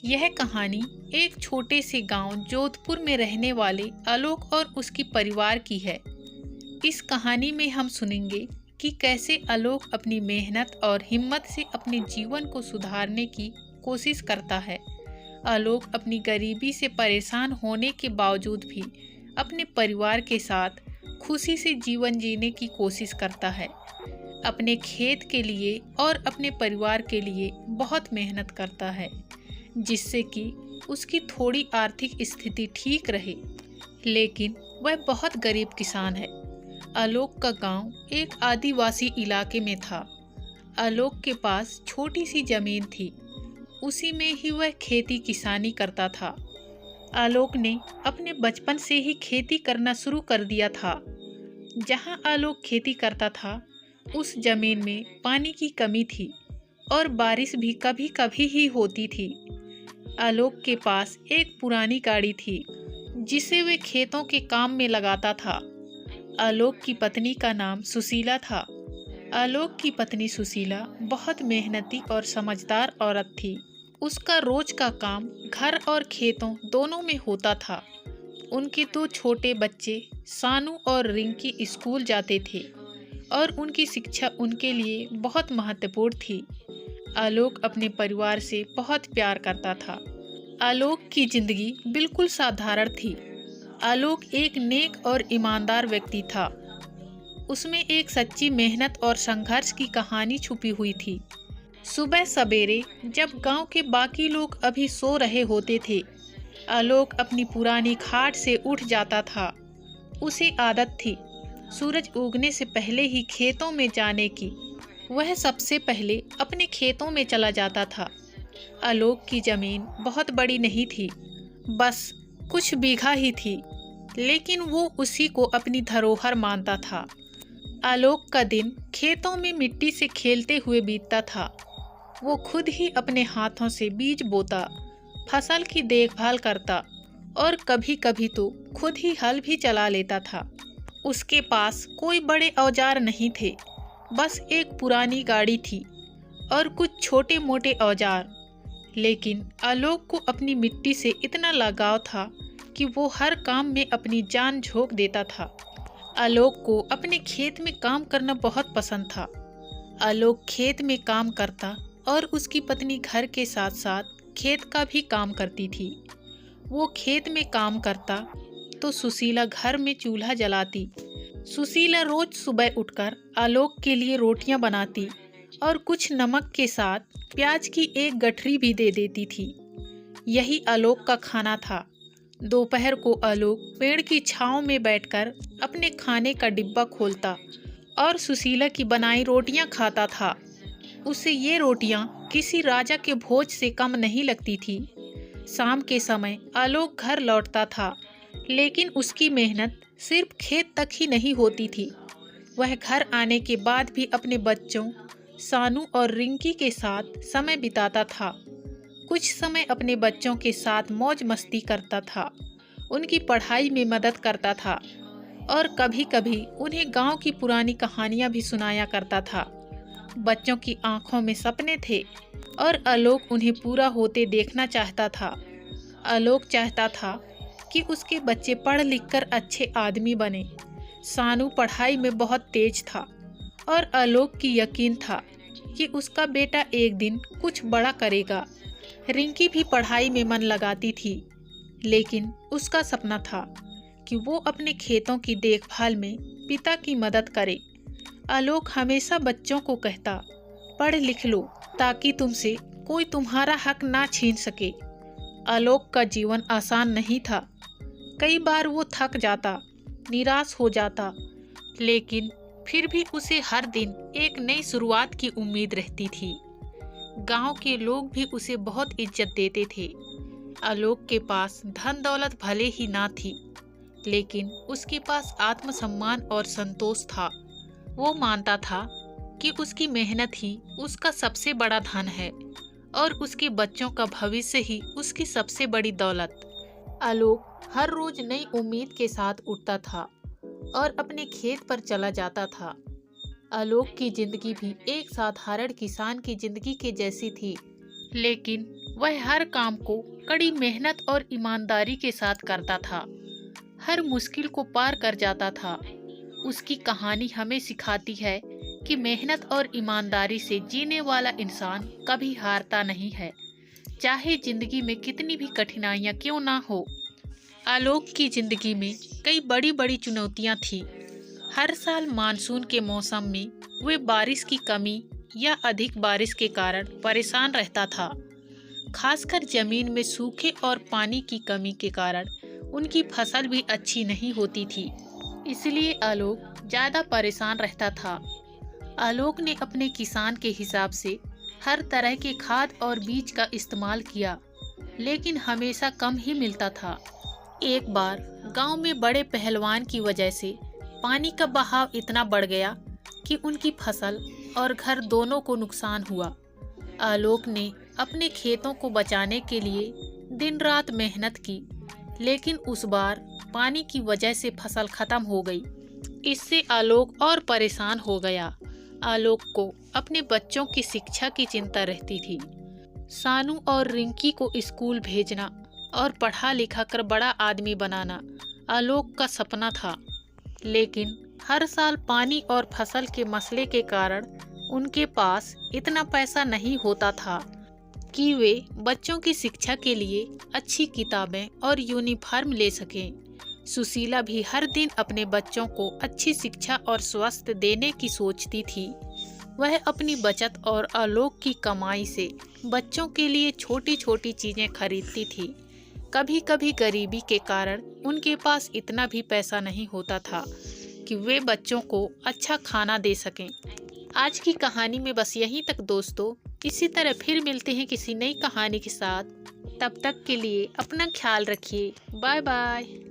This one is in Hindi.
यह कहानी एक छोटे से गांव जोधपुर में रहने वाले आलोक और उसकी परिवार की है। इस कहानी में हम सुनेंगे कि कैसे आलोक अपनी मेहनत और हिम्मत से अपने जीवन को सुधारने की कोशिश करता है। आलोक अपनी गरीबी से परेशान होने के बावजूद भी अपने परिवार के साथ खुशी से जीवन जीने की कोशिश करता है। अपने खेत के लिए और अपने परिवार के लिए बहुत मेहनत करता है, जिससे कि उसकी थोड़ी आर्थिक स्थिति ठीक रहे। लेकिन वह बहुत गरीब किसान है। आलोक का गांव एक आदिवासी इलाके में था। आलोक के पास छोटी सी जमीन थी, उसी में ही वह खेती किसानी करता था। आलोक ने अपने बचपन से ही खेती करना शुरू कर दिया था। जहां आलोक खेती करता था, उस जमीन में पानी की कमी थी और बारिश भी कभी कभी ही होती थी। आलोक के पास एक पुरानी गाड़ी थी, जिसे वे खेतों के काम में लगाता था। आलोक की पत्नी का नाम सुशीला था। आलोक की पत्नी सुशीला बहुत मेहनती और समझदार औरत थी। उसका रोज का काम घर और खेतों दोनों में होता था। उनके दो छोटे बच्चे सानू और रिंकी स्कूल जाते थे और उनकी शिक्षा उनके लिए बहुत महत्वपूर्ण थी। आलोक अपने परिवार से बहुत प्यार करता था। आलोक की जिंदगी बिल्कुल साधारण थी। आलोक एक नेक और ईमानदार व्यक्ति था। उसमें एक सच्ची मेहनत और संघर्ष की कहानी छुपी हुई थी। सुबह सवेरे जब गांव के बाकी लोग अभी सो रहे होते थे, आलोक अपनी पुरानी खाट से उठ जाता था। उसे आदत थी सूरज उगने से पहले ही खेतों में जाने की। वह सबसे पहले अपने खेतों में चला जाता था। आलोक की जमीन बहुत बड़ी नहीं थी, बस कुछ बीघा ही थी, लेकिन वो उसी को अपनी धरोहर मानता था। आलोक का दिन खेतों में मिट्टी से खेलते हुए बीतता था। वो खुद ही अपने हाथों से बीज बोता, फसल की देखभाल करता और कभी कभी तो खुद ही हल भी चला लेता था। उसके पास कोई बड़े औजार नहीं थे, बस एक पुरानी गाड़ी थी और कुछ छोटे मोटे औजार। लेकिन आलोक को अपनी मिट्टी से इतना लगाव था कि वो हर काम में अपनी जान झोंक देता था। आलोक को अपने खेत में काम करना बहुत पसंद था। आलोक खेत में काम करता और उसकी पत्नी घर के साथ साथ खेत का भी काम करती थी। वो खेत में काम करता तो सुशीला घर में चूल्हा जलाती। सुशीला रोज सुबह उठकर आलोक के लिए रोटियां बनाती और कुछ नमक के साथ प्याज की एक गठरी भी दे देती थी। यही आलोक का खाना था। दोपहर को आलोक पेड़ की छांव में बैठकर अपने खाने का डिब्बा खोलता और सुशीला की बनाई रोटियां खाता था। उसे ये रोटियां किसी राजा के भोज से कम नहीं लगती थी। शाम के समय आलोक घर लौटता था, लेकिन उसकी मेहनत सिर्फ खेत तक ही नहीं होती थी। वह घर आने के बाद भी अपने बच्चों सानू और रिंकी के साथ समय बिताता था। कुछ समय अपने बच्चों के साथ मौज मस्ती करता था, उनकी पढ़ाई में मदद करता था और कभी कभी उन्हें गांव की पुरानी कहानियां भी सुनाया करता था। बच्चों की आंखों में सपने थे और आलोक उन्हें पूरा होते देखना चाहता था। आलोक चाहता था कि उसके बच्चे पढ़ लिखकर अच्छे आदमी बने। सानू पढ़ाई में बहुत तेज था और आलोक की यकीन था कि उसका बेटा एक दिन कुछ बड़ा करेगा। रिंकी भी पढ़ाई में मन लगाती थी, लेकिन उसका सपना था कि वो अपने खेतों की देखभाल में पिता की मदद करे। आलोक हमेशा बच्चों को कहता, पढ़ लिख लो ताकि तुमसे कोई तुम्हारा हक ना छीन सके। आलोक का जीवन आसान नहीं था। कई बार वो थक जाता, निराश हो जाता, लेकिन फिर भी उसे हर दिन एक नई शुरुआत की उम्मीद रहती थी। गांव के लोग भी उसे बहुत इज्जत देते थे। आलोक के पास धन दौलत भले ही ना थी, लेकिन उसके पास आत्मसम्मान और संतोष था। वो मानता था कि उसकी मेहनत ही उसका सबसे बड़ा धन है और उसके बच्चों का भविष्य ही उसकी सबसे बड़ी दौलत। आलोक हर रोज नई उम्मीद के साथ उठता था और अपने खेत पर चला जाता था। आलोक की जिंदगी भी एक साधारण किसान की जिंदगी के जैसी थी, लेकिन वह हर काम को कड़ी मेहनत और ईमानदारी के साथ करता था, हर मुश्किल को पार कर जाता था। उसकी कहानी हमें सिखाती है कि मेहनत और ईमानदारी से जीने वाला इंसान कभी हारता नहीं है, चाहे जिंदगी में कितनी भी कठिनाइयां क्यों ना हो। आलोक की जिंदगी में कई बड़ी बड़ी चुनौतियां थी। हर साल मानसून के मौसम में वे बारिश की कमी या अधिक बारिश के कारण परेशान रहता था। खासकर जमीन में सूखे और पानी की कमी के कारण उनकी फसल भी अच्छी नहीं होती थी, इसलिए आलोक ज़्यादा परेशान रहता था। आलोक ने अपने किसान के हिसाब से हर तरह के खाद और बीज का इस्तेमाल किया, लेकिन हमेशा कम ही मिलता था। एक बार गांव में बड़े पहलवान की वजह से पानी का बहाव इतना बढ़ गया कि उनकी फसल और घर दोनों को नुकसान हुआ। आलोक ने अपने खेतों को बचाने के लिए दिन रात मेहनत की, लेकिन उस बार पानी की वजह से फसल खत्म हो गई। इससे आलोक और परेशान हो गया। आलोक को अपने बच्चों की शिक्षा की चिंता रहती थी। सानू और रिंकी को स्कूल भेजना और पढ़ा लिखा कर बड़ा आदमी बनाना आलोक का सपना था, लेकिन हर साल पानी और फसल के मसले के कारण उनके पास इतना पैसा नहीं होता था कि वे बच्चों की शिक्षा के लिए अच्छी किताबें और यूनिफॉर्म ले सकें। सुशीला भी हर दिन अपने बच्चों को अच्छी शिक्षा और स्वास्थ्य देने की सोचती थी। वह अपनी बचत और आलोक की कमाई से बच्चों के लिए छोटी छोटी चीज़ें खरीदती थी। कभी कभी गरीबी के कारण उनके पास इतना भी पैसा नहीं होता था कि वे बच्चों को अच्छा खाना दे सकें। आज की कहानी में बस यहीं तक दोस्तों। इसी तरह फिर मिलते हैं किसी नई कहानी के साथ। तब तक के लिए अपना ख्याल रखिए। Bye bye.